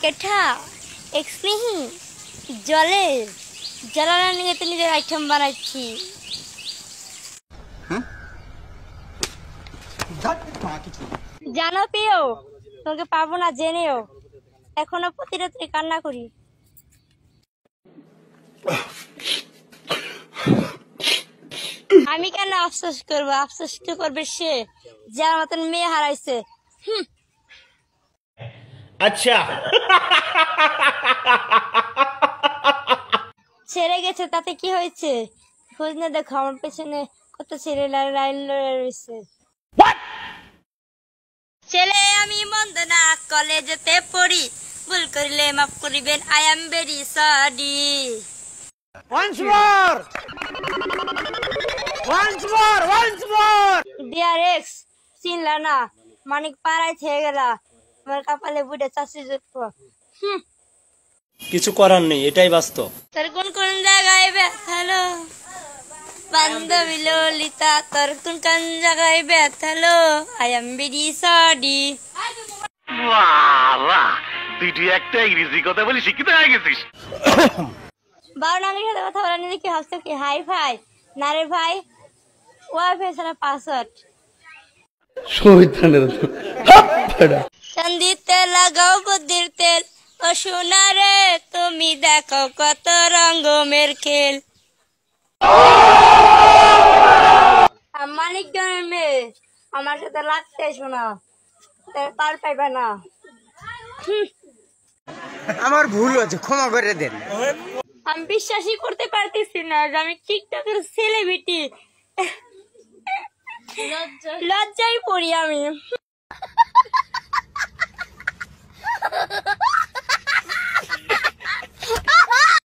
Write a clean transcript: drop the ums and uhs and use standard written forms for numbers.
কেঠা এক্সপ্রেহি জলে জ্বালানা নিয়ে তো নিজের আইটেম বানাচ্ছি। জানো পেও তোমাকে পাবো না জেনেও, এখনো প্রতি রাত্রে কান্না করি। আমি কেন আফসোস করবো, আফসোস তো করবে সে যার মতন মেয়ে হারাইছে। আচ্ছা ছেড়ে গেছে তাতে কি হয়েছে, খোঁজ না দেখো আমার পেছনে কত ছেলে লাইন লড়ে রয়েছে। ছেলে আমি মন্দ না, কলেজেতে পড়ি, ভুল করিলে মাফ করিবেন, I am very sorry. Dear ex চিনলা না, মানিক পাড়ায় থেকে গেলা, আমার কপালে বুড়ে চাষি যুক্ত। কিছু করার নেই, এটাই বাস্তব। তোর কোন কোন জায়গায় ব্যথালো বান্ধবী ললিতা, তোর কোন কোন জায়গায় ব্যথালো, আই এম ভেরি সরি। তুই একটা ইংরেজি কথা বলি শিক্ষিত হয়ে গেছিস। বারো নামের সাথে কথা বলা নিয়ে কি ভাবছো কি হাই ফাই? না রে ভাই, ওয়াইফাই ছাড়া পাসওয়ার্ড। চান্দিতে লাগাও বুদ্ধির তেল, ও সোনা রে তুমি দেখো কত রঙ্গমের খেল। মানিকজনের মেয়ে আমার সাথে লাগতে শোনা, পার পাইবে না। আমার ভুল হয়েছে, ক্ষমা করে দেন। আমি বিশ্বাসই করতে পারতেছি না যে আমি টিকটকের সেলিব্রিটি, লজ্জায় পড়ি আমি।